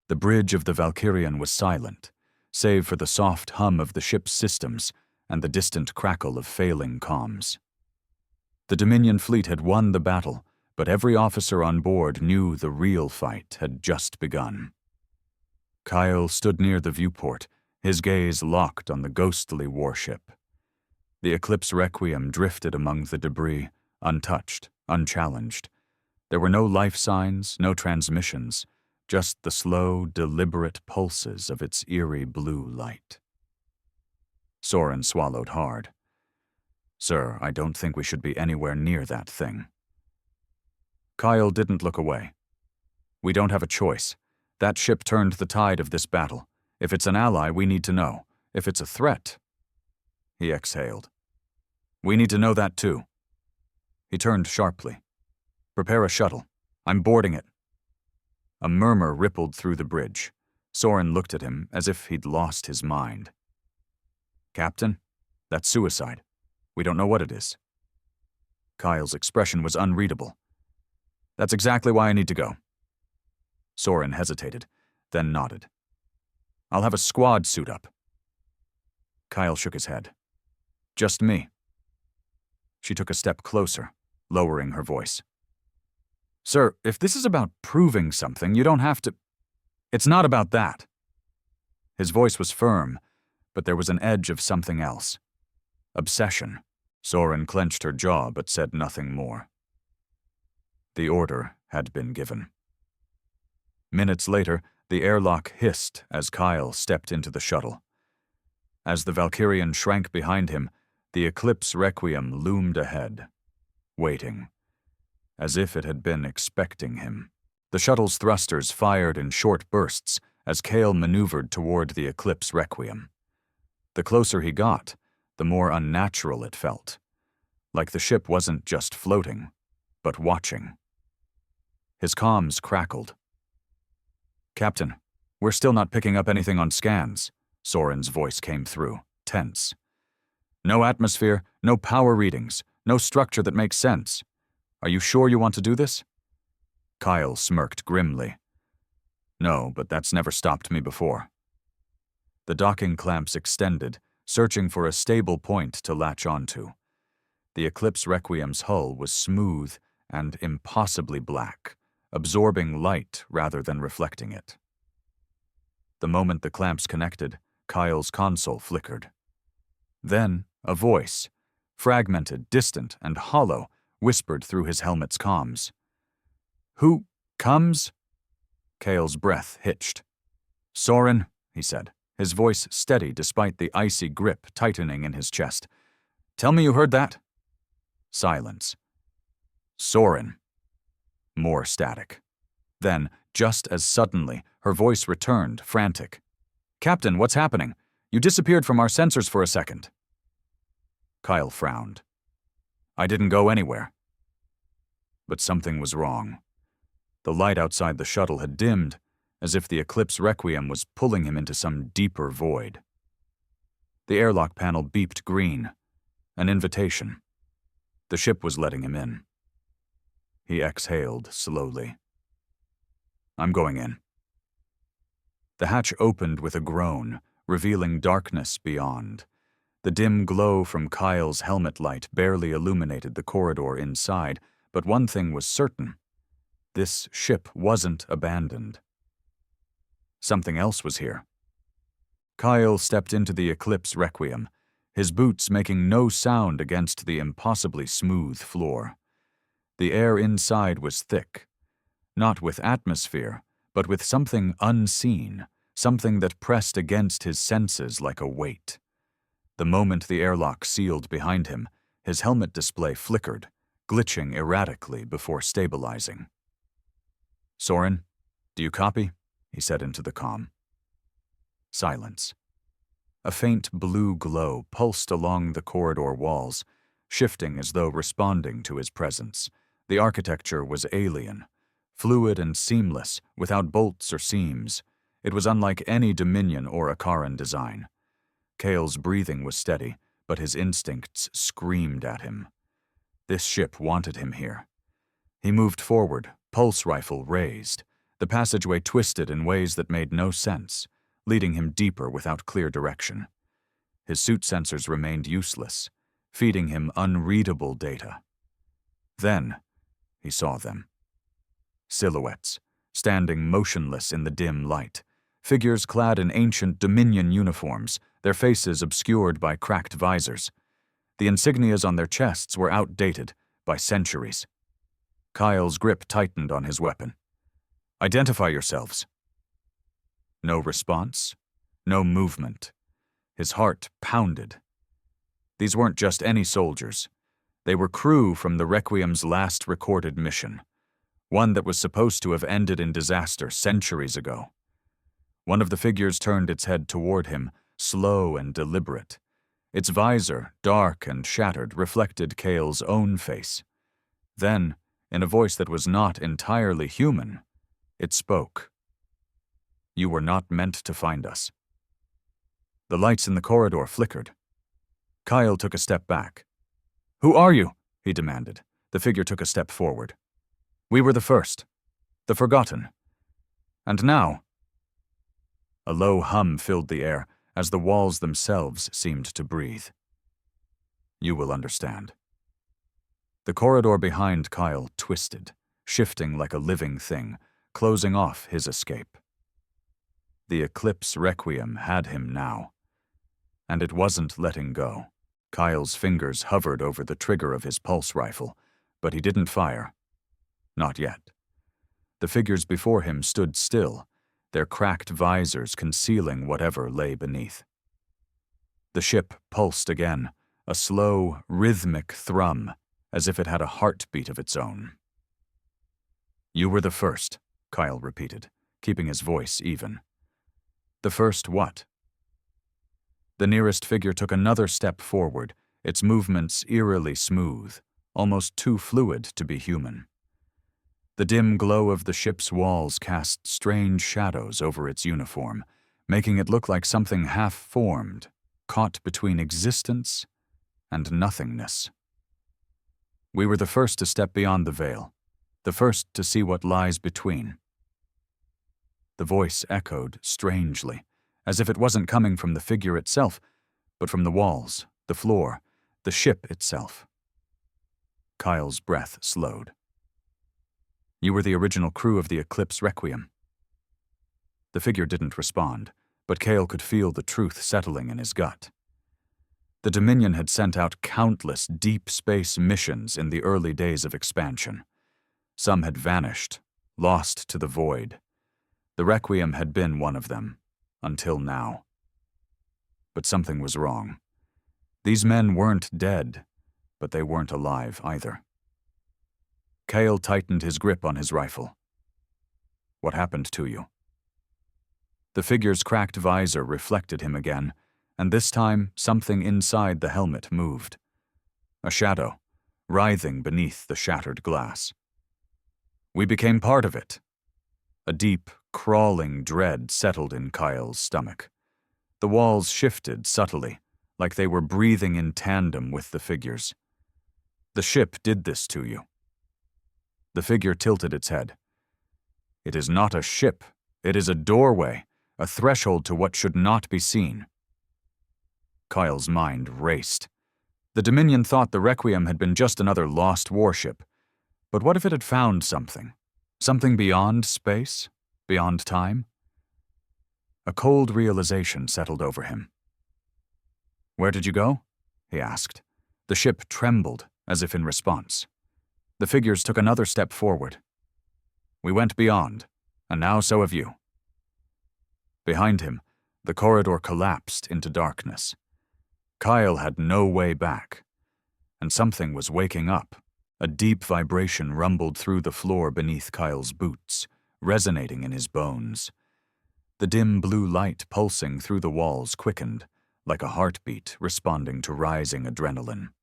The bridge of the Valkyrian was silent, save for the soft hum of the ship's systems and the distant crackle of failing comms. The Dominion fleet had won the battle, but every officer on board knew the real fight had just begun. Kyle stood near the viewport, his gaze locked on the ghostly warship. The Eclipse Requiem drifted among the debris, untouched, unchallenged. There were no life signs, no transmissions, just the slow, deliberate pulses of its eerie blue light. Soren swallowed hard. "Sir, I don't think we should be anywhere near that thing." Kyle didn't look away. "We don't have a choice. That ship turned the tide of this battle. If it's an ally, we need to know. If it's a threat..." He exhaled. "We need to know that too." He turned sharply. "Prepare a shuttle. I'm boarding it." A murmur rippled through the bridge. Soren looked at him as if he'd lost his mind. "Captain, that's suicide. We don't know what it is." Kyle's expression was unreadable. "That's exactly why I need to go." Soren hesitated, then nodded. "I'll have a squad suit up." Kyle shook his head. "Just me." She took a step closer, lowering her voice. "Sir, if this is about proving something, you don't have to..." "It's not about that." His voice was firm, but there was an edge of something else. Obsession. Soren clenched her jaw but said nothing more. The order had been given. Minutes later, the airlock hissed as Kyle stepped into the shuttle. As the Valkyrian shrank behind him, the Eclipse Requiem loomed ahead, waiting, as if it had been expecting him. The shuttle's thrusters fired in short bursts as Kale maneuvered toward the Eclipse Requiem. The closer he got, the more unnatural it felt, like the ship wasn't just floating, but watching. His comms crackled. "Captain, we're still not picking up anything on scans," Soren's voice came through, tense. "No atmosphere, no power readings, no structure that makes sense. Are you sure you want to do this?" Kyle smirked grimly. "No, but that's never stopped me before." The docking clamps extended, searching for a stable point to latch onto. The Eclipse Requiem's hull was smooth and impossibly black, absorbing light rather than reflecting it. The moment the clamps connected, Kyle's console flickered. Then a voice, fragmented, distant, and hollow, whispered through his helmet's comms. "Who comes?" Kale's breath hitched. "Soren," he said, his voice steady despite the icy grip tightening in his chest. "Tell me you heard that?" Silence. "Soren." More static. Then, just as suddenly, her voice returned, frantic. "Captain, what's happening? You disappeared from our sensors for a second." Kyle frowned. "I didn't go anywhere." But something was wrong. The light outside the shuttle had dimmed, as if the Eclipse Requiem was pulling him into some deeper void. The airlock panel beeped green. An invitation. The ship was letting him in. He exhaled slowly. "I'm going in." The hatch opened with a groan, revealing darkness beyond. The dim glow from Kyle's helmet light barely illuminated the corridor inside, but one thing was certain. This ship wasn't abandoned. Something else was here. Kyle stepped into the Eclipse Requiem, his boots making no sound against the impossibly smooth floor. The air inside was thick, not with atmosphere, but with something unseen, something that pressed against his senses like a weight. The moment the airlock sealed behind him, his helmet display flickered, glitching erratically before stabilizing. "Soren, do you copy?" he said into the comm. Silence. A faint blue glow pulsed along the corridor walls, shifting as though responding to his presence. The architecture was alien, fluid and seamless, without bolts or seams. It was unlike any Dominion or Akaran design. Kale's breathing was steady, but his instincts screamed at him. This ship wanted him here. He moved forward, pulse rifle raised, The passageway twisted in ways that made no sense, leading him deeper without clear direction. His suit sensors remained useless, feeding him unreadable data. Then, he saw them. Silhouettes, standing motionless in the dim light. Figures clad in ancient Dominion uniforms, their faces obscured by cracked visors. The insignias on their chests were outdated by centuries. Kyle's grip tightened on his weapon. "Identify yourselves." No response, no movement. His heart pounded. These weren't just any soldiers. They were crew from the Requiem's last recorded mission, one that was supposed to have ended in disaster centuries ago. One of the figures turned its head toward him, slow and deliberate. Its visor, dark and shattered, reflected Cale's own face. Then, in a voice that was not entirely human, it spoke. "You were not meant to find us." The lights in the corridor flickered. Kyle took a step back. "Who are you?" he demanded. The figure took a step forward. "We were the first. The forgotten. And now—" A low hum filled the air as the walls themselves seemed to breathe. "You will understand." The corridor behind Kyle twisted, shifting like a living thing, closing off his escape. The Eclipse Requiem had him now. And it wasn't letting go. Kyle's fingers hovered over the trigger of his pulse rifle, but he didn't fire. Not yet. The figures before him stood still, their cracked visors concealing whatever lay beneath. The ship pulsed again, a slow, rhythmic thrum, as if it had a heartbeat of its own. "You were the first," Kyle repeated, keeping his voice even. "The first what?" The nearest figure took another step forward, its movements eerily smooth, almost too fluid to be human. The dim glow of the ship's walls cast strange shadows over its uniform, making it look like something half-formed, caught between existence and nothingness. "We were the first to step beyond the veil, the first to see what lies between." The voice echoed strangely, as if it wasn't coming from the figure itself, but from the walls, the floor, the ship itself. Kyle's breath slowed. "You were the original crew of the Eclipse Requiem." The figure didn't respond, but Kale could feel the truth settling in his gut. The Dominion had sent out countless deep space missions in the early days of expansion. Some had vanished, lost to the void. The Requiem had been one of them. Until now. But something was wrong. These men weren't dead, but they weren't alive either. Kale tightened his grip on his rifle. "What happened to you?" The figure's cracked visor reflected him again, and this time something inside the helmet moved. A shadow, writhing beneath the shattered glass. "We became part of it." A deep, crawling dread settled in Kyle's stomach. The walls shifted subtly, like they were breathing in tandem with the figures. "The ship did this to you." The figure tilted its head. "It is not a ship. It is a doorway, a threshold to what should not be seen." Kyle's mind raced. The Dominion thought the Requiem had been just another lost warship. But what if it had found something? Something beyond space? Beyond time? A cold realization settled over him. "Where did you go?" he asked. The ship trembled, as if in response. The figures took another step forward. "We went beyond, and now so have you." Behind him, the corridor collapsed into darkness. Kyle had no way back, and something was waking up. A deep vibration rumbled through the floor beneath Kyle's boots, resonating in his bones. The dim blue light pulsing through the walls quickened, like a heartbeat responding to rising adrenaline.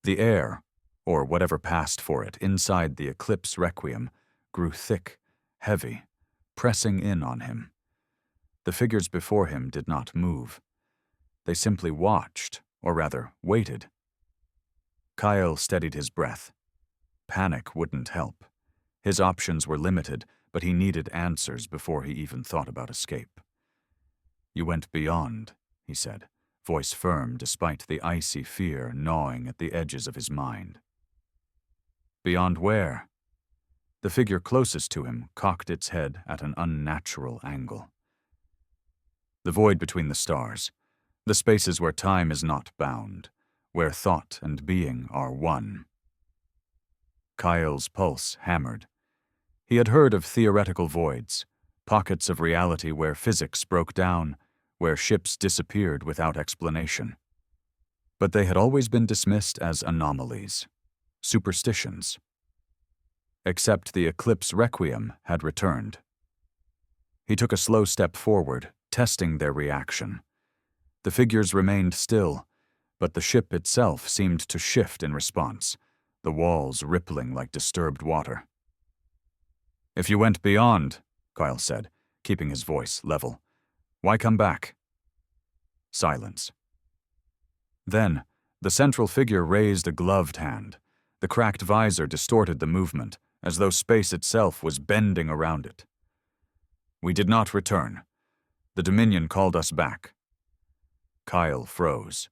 The air, or whatever passed for it inside the Eclipse Requiem, grew thick, heavy, pressing in on him. The figures before him did not move. They simply watched, or rather, waited. Kyle steadied his breath. Panic wouldn't help. His options were limited, but he needed answers before he even thought about escape. "You went beyond," he said, voice firm despite the icy fear gnawing at the edges of his mind. "Beyond where?" The figure closest to him cocked its head at an unnatural angle. "The void between the stars, the spaces where time is not bound, where thought and being are one." Kyle's pulse hammered. He had heard of theoretical voids, pockets of reality where physics broke down, where ships disappeared without explanation. But they had always been dismissed as anomalies, superstitions. Except the Eclipse Requiem had returned. He took a slow step forward, testing their reaction. The figures remained still, but the ship itself seemed to shift in response, the walls rippling like disturbed water. "If you went beyond," Kyle said, keeping his voice level, "why come back?" Silence. Then, the central figure raised a gloved hand. The cracked visor distorted the movement, as though space itself was bending around it. "We did not return. The Dominion called us back." Kyle froze.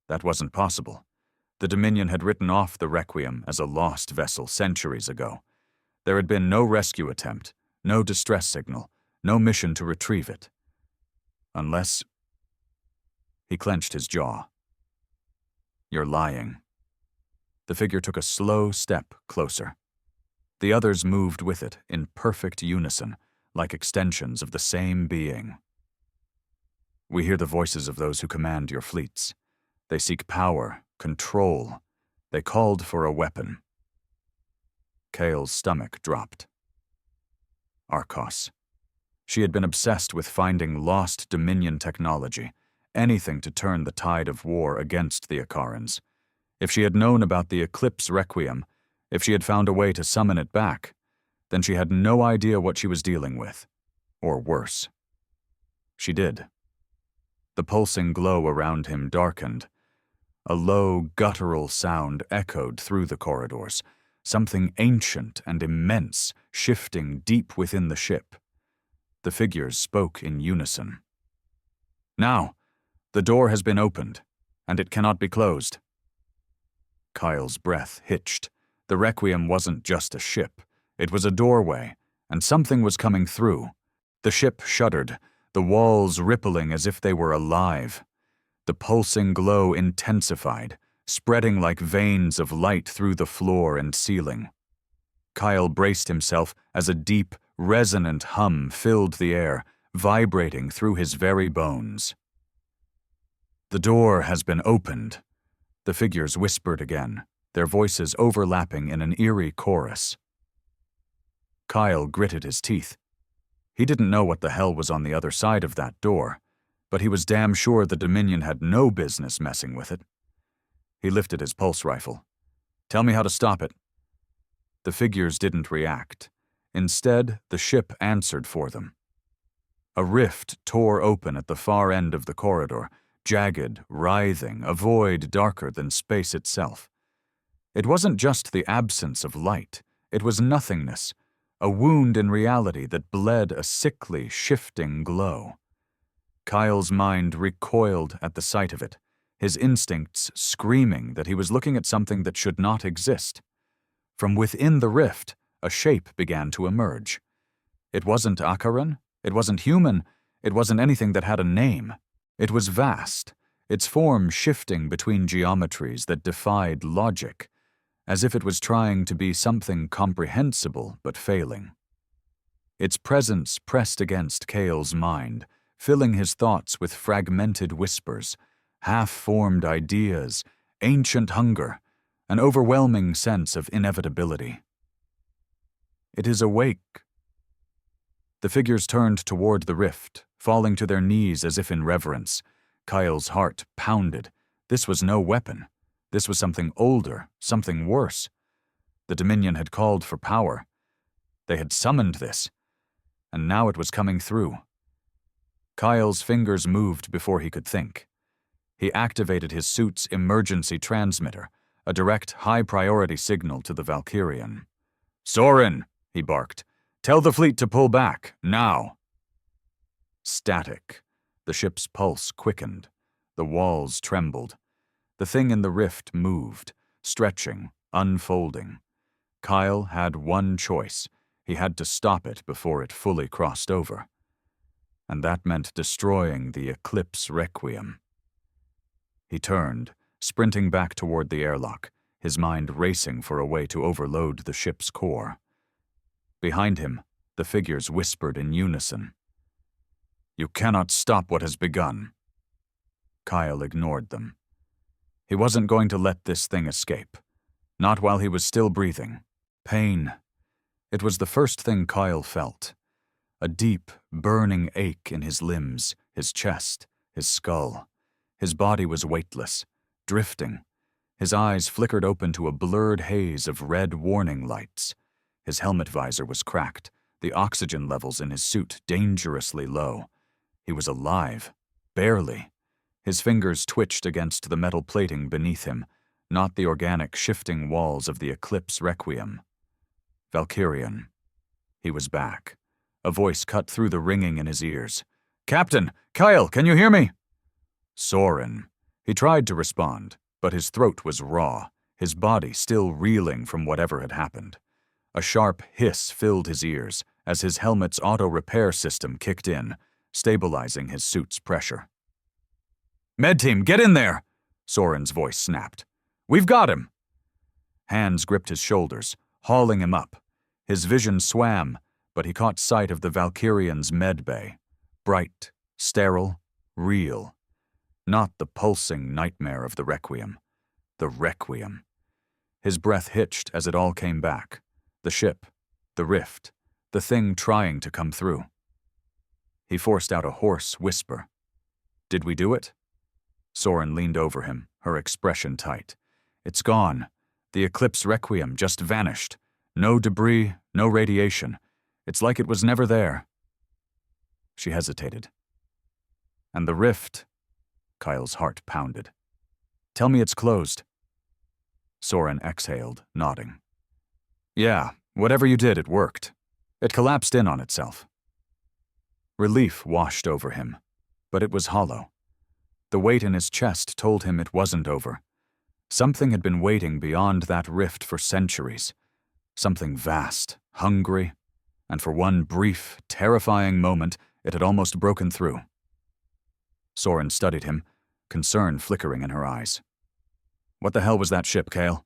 That wasn't possible. The Dominion had written off the Requiem as a lost vessel centuries ago. There had been no rescue attempt, no distress signal, no mission to retrieve it. Unless... He clenched his jaw. "You're lying." The figure took a slow step closer. The others moved with it in perfect unison, like extensions of the same being. "We hear the voices of those who command your fleets. They seek power, control. They called for a weapon." Kale's stomach dropped. Arcos. She had been obsessed with finding lost Dominion technology, anything to turn the tide of war against the Akarans. If she had known about the Eclipse Requiem, if she had found a way to summon it back, then she had no idea what she was dealing with, or worse. She did. The pulsing glow around him darkened. A low, guttural sound echoed through the corridors, something ancient and immense shifting deep within the ship. The figures spoke in unison. "Now, the door has been opened, and it cannot be closed." Kyle's breath hitched. The Requiem wasn't just a ship. It was a doorway, and something was coming through. The ship shuddered, the walls rippling as if they were alive. The pulsing glow intensified, spreading like veins of light through the floor and ceiling. Kyle braced himself as a deep, resonant hum filled the air, vibrating through his very bones. "The door has been opened," the figures whispered again, their voices overlapping in an eerie chorus. Kyle gritted his teeth. He didn't know what the hell was on the other side of that door, but he was damn sure the Dominion had no business messing with it. He lifted his pulse rifle. "Tell me how to stop it." The figures didn't react. Instead, the ship answered for them. A rift tore open at the far end of the corridor, jagged, writhing, a void darker than space itself. It wasn't just the absence of light, it was nothingness, a wound in reality that bled a sickly, shifting glow. Kyle's mind recoiled at the sight of it, his instincts screaming that he was looking at something that should not exist. From within the rift, a shape began to emerge. It wasn't Akaran, it wasn't human, it wasn't anything that had a name. It was vast, its form shifting between geometries that defied logic, as if it was trying to be something comprehensible but failing. Its presence pressed against Kale's mind, filling his thoughts with fragmented whispers, half-formed ideas, ancient hunger, an overwhelming sense of inevitability. "It is awake." The figures turned toward the rift, falling to their knees as if in reverence. Kyle's heart pounded. This was no weapon. This was something older, something worse. The Dominion had called for power. They had summoned this, and now it was coming through. Kyle's fingers moved before he could think. He activated his suit's emergency transmitter, a direct, high-priority signal to the Valkyrian. "Soren!" he barked. Tell the fleet to pull back, now. Static. The ship's pulse quickened. The walls trembled. The thing in the rift moved, stretching, unfolding. Kyle had one choice. He had to stop it before it fully crossed over. And that meant destroying the Eclipse Requiem. He turned, sprinting back toward the airlock, his mind racing for a way to overload the ship's core. Behind him, the figures whispered in unison. You cannot stop what has begun. Kyle ignored them. He wasn't going to let this thing escape. Not while he was still breathing. Pain. It was the first thing Kyle felt. A deep, burning ache in his limbs, his chest, his skull. His body was weightless, drifting. His eyes flickered open to a blurred haze of red warning lights. His helmet visor was cracked, the oxygen levels in his suit dangerously low. He was alive. Barely. His fingers twitched against the metal plating beneath him, not the organic shifting walls of the Eclipse Requiem. Valkyrian. He was back. A voice cut through the ringing in his ears. Captain! Kyle, can you hear me? Soren. He tried to respond, but his throat was raw, his body still reeling from whatever had happened. A sharp hiss filled his ears as his helmet's auto-repair system kicked in, stabilizing his suit's pressure. Med team, get in there! Soren's voice snapped. We've got him! Hands gripped his shoulders, hauling him up. His vision swam, but he caught sight of the Valkyrian's med bay. Bright, sterile, real. Not the pulsing nightmare of the Requiem. The Requiem. His breath hitched as it all came back. The ship, the rift, the thing trying to come through. He forced out a hoarse whisper. Did we do it? Soren leaned over him, her expression tight. It's gone. The Eclipse Requiem just vanished. No debris, no radiation. It's like it was never there. She hesitated. And the rift? Kyle's heart pounded. Tell me it's closed. Soren exhaled, nodding. Yeah, whatever you did, it worked. It collapsed in on itself. Relief washed over him, but it was hollow. The weight in his chest told him it wasn't over. Something had been waiting beyond that rift for centuries. Something vast, hungry, and for one brief, terrifying moment, it had almost broken through. Soren studied him, concern flickering in her eyes. What the hell was that ship, Kale?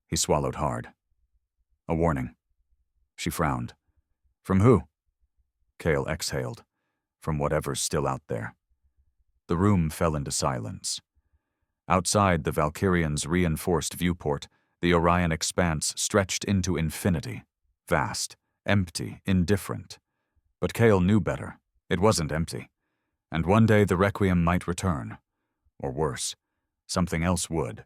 He swallowed hard. A warning. She frowned. From who? Kale exhaled. From whatever's still out there. The room fell into silence. Outside the Valkyrian's reinforced viewport, the Orion expanse stretched into infinity. Vast, empty, indifferent. But Kale knew better. It wasn't empty. And one day the Requiem might return. Or worse, something else would.